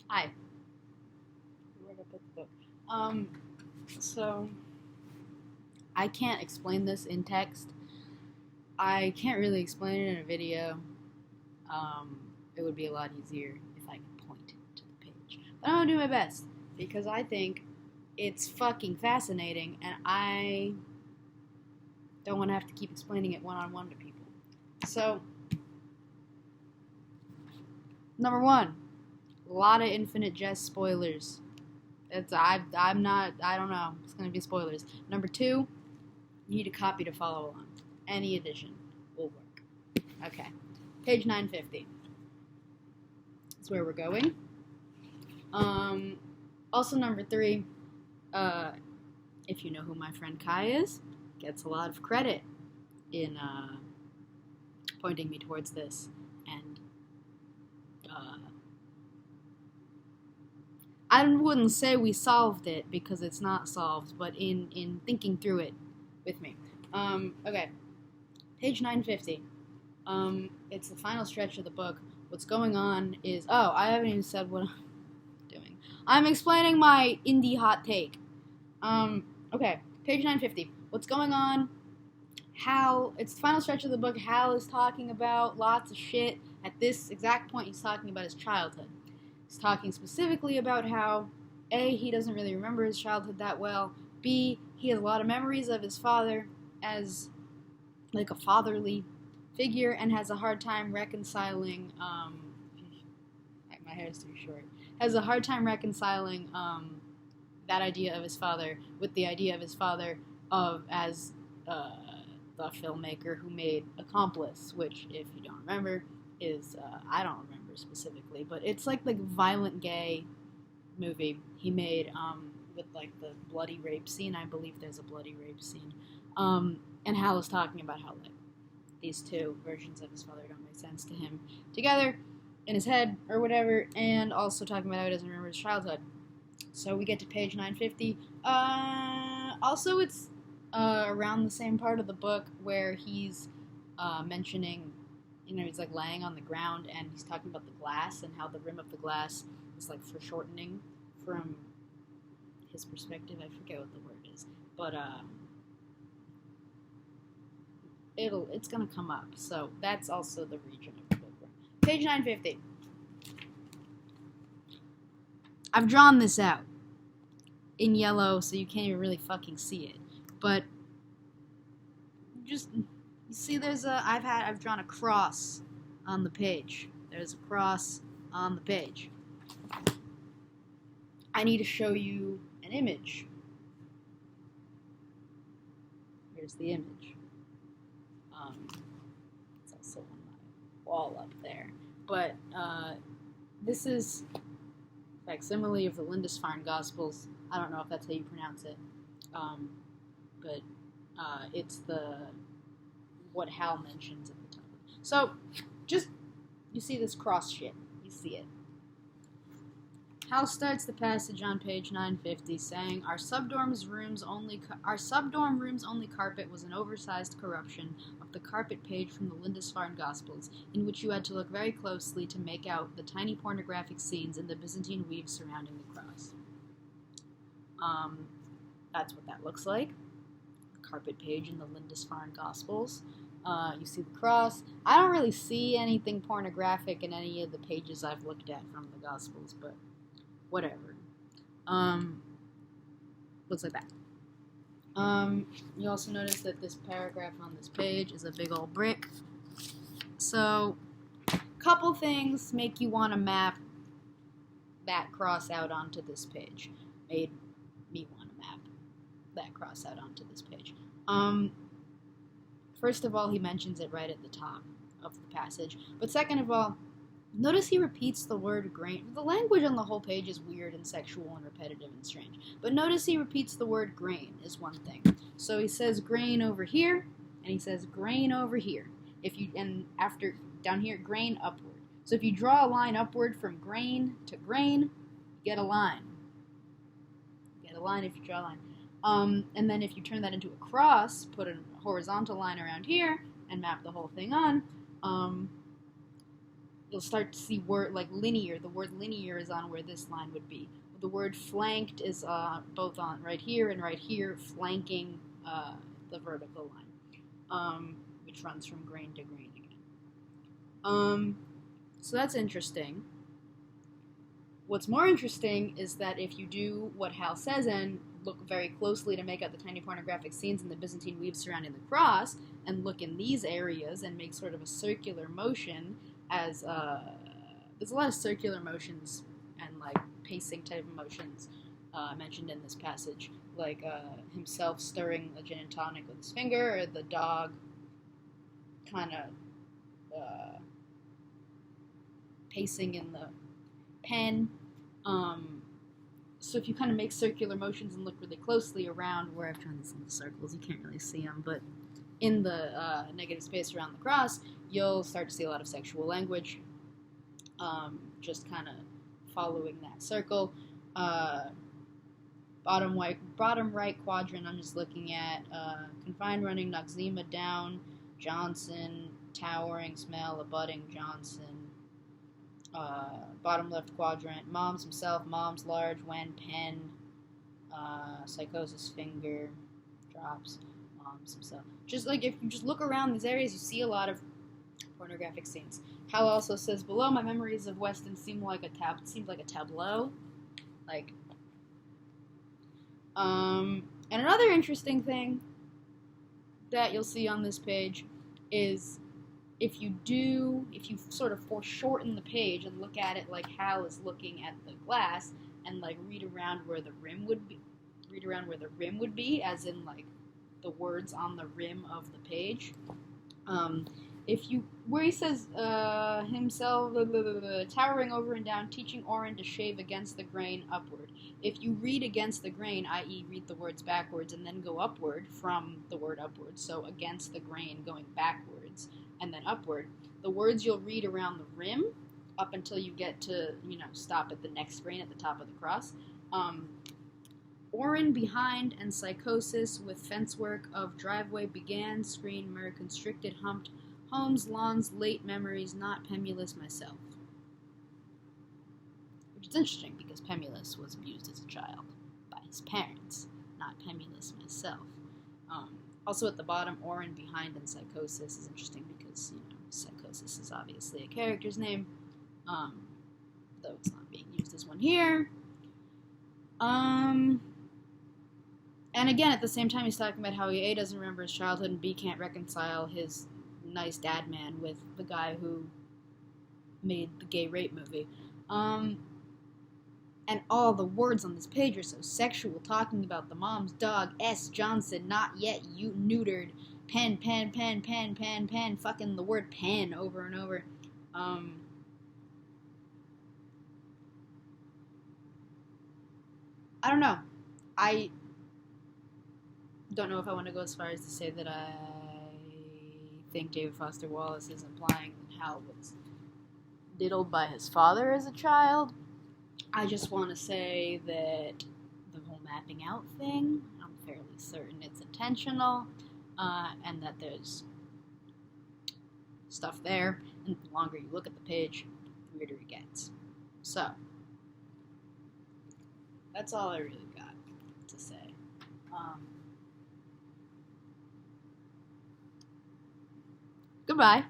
Hi. Where did I put the book? So I can't explain this in text. I can't really explain it in a video. It would be a lot easier if I could point to the page. But I'm gonna do my best because I think it's fucking fascinating and I don't want to have to keep explaining it one-on-one to people. So, number one, a lot of Infinite Jest spoilers. I don't know. It's gonna be spoilers. Number two, you need a copy to follow along. Any edition will work. Okay, page 950. That's where we're going. Also number three, if you know who my friend Kai is, gets a lot of credit in pointing me towards this, and I wouldn't say we solved it because it's not solved, but in thinking through it with me. Okay, page 950. It's the final stretch of the book. What's going on is, I haven't even said what I'm doing. I'm explaining my indie hot take. Okay, page 950. What's going on? Hal, it's the final stretch of the book. Hal is talking about lots of shit. At this exact point, he's talking about his childhood. He's talking specifically about how, A, he doesn't really remember his childhood that well. B, he has a lot of memories of his father as, like, a fatherly figure and has a hard time reconciling, my hair's too short, has a hard time reconciling, that idea of his father with the idea of his father as the filmmaker who made Accomplice, which, if you don't remember, is, I don't remember specifically, but it's like the violent gay movie he made, with, like, the bloody rape scene. I believe there's a bloody rape scene. And Hal is talking about how, like, these two versions of his father don't make sense to him together in his head or whatever, and also talking about how he doesn't remember his childhood. So we get to page 950. Also, it's around the same part of the book where he's mentioning, he's like laying on the ground and he's talking about the glass and how the rim of the glass is like foreshortening from his perspective. I forget what the word is, but it's gonna come up. So that's also the region of the book. Page 950. I've drawn this out in yellow so you can't even really fucking see it. But just, you see, I've drawn a cross on the page. There's a cross on the page. I need to show you an image. Here's the image. It's also on my wall up there. But this is a facsimile of the Lindisfarne Gospels. I don't know if that's how you pronounce it. But it's what Hal mentions at the top. So, you see this cross shit. You see it. Hal starts the passage on page 950 saying, Our subdorm room's only carpet was an oversized corruption of the carpet page from the Lindisfarne Gospels, in which you had to look very closely to make out the tiny pornographic scenes in the Byzantine weave surrounding the cross. That's what that looks like. Carpet page in the Lindisfarne Gospels. You see the cross. I don't really see anything pornographic in any of the pages I've looked at from the Gospels, but whatever. Looks like that. You also notice that this paragraph on this page is a big old brick. So, couple things make you want to map that cross out onto this page. Made me want to map that cross out onto this page. First of all, he mentions it right at the top of the passage. But second of all, notice he repeats the word grain. The language on the whole page is weird and sexual and repetitive and strange. But notice he repeats the word grain is one thing. So he says grain over here, and he says grain over here. After down here, grain upward. So if you draw a line upward from grain to grain, you get a line. You get a line if you draw a line. And then if you turn that into a cross, put a horizontal line around here, and map the whole thing on, you'll start to see word like linear. The word linear is on where this line would be. The word flanked is both on right here and right here, flanking the vertical line, which runs from grain to grain again. So that's interesting. What's more interesting is that if you do what Hal says and look very closely to make out the tiny pornographic scenes in the Byzantine weave surrounding the cross, and look in these areas and make sort of a circular motion, as there's a lot of circular motions and like pacing type of motions mentioned in this passage, like himself stirring a gin and tonic with his finger, or the dog kind of pacing in the pen. So if you kind of make circular motions and look really closely around where I've drawn these little circles, you can't really see them, but in the negative space around the cross, you'll start to see a lot of sexual language, just kind of following that circle. Bottom right quadrant, I'm just looking at confined running, Noxzema down, Johnson, towering, smell, abutting, Johnson. Bottom left quadrant, Moms himself, Moms large, when, pen, psychosis, finger, drops, Moms himself. Just like if you just look around these areas, you see a lot of pornographic scenes. Hal also says, below, my memories of Weston seemed like a tableau. Like, and another interesting thing that you'll see on this page is if you sort of foreshorten the page and look at it like Hal is looking at the glass and like read around where the rim would be, as in like the words on the rim of the page. Where he says himself towering over and down, teaching Oren to shave against the grain upward. If you read against the grain, i.e. read the words backwards and then go upward from the word upward, so against the grain going backwards and then upward, the words you'll read around the rim up until you get to, stop at the next grain at the top of the cross. Oren behind and psychosis with fence work of driveway began, screen, mirror, constricted, humped, homes, lawns, late memories, not Pemulus myself. Which is interesting because Pemulus was abused as a child by his parents, not Pemulus myself. Also at the bottom, Oren behind and psychosis is interesting because, psychosis is obviously a character's name, though it's not being used as one here. And again, at the same time, he's talking about how A doesn't remember his childhood and B can't reconcile his nice dad man with the guy who made the gay rape movie. And all the words on this page are so sexual, talking about the mom's dog, S. Johnson, not yet you neutered, pen, fucking the word pen over and over. I don't know. I don't know if I want to go as far as to say that I think David Foster Wallace is implying that Hal was diddled by his father as a child. I just want to say that the whole mapping out thing, I'm fairly certain it's intentional, and that there's stuff there, and the longer you look at the page, the weirder it gets. So, that's all I really got to say. Goodbye.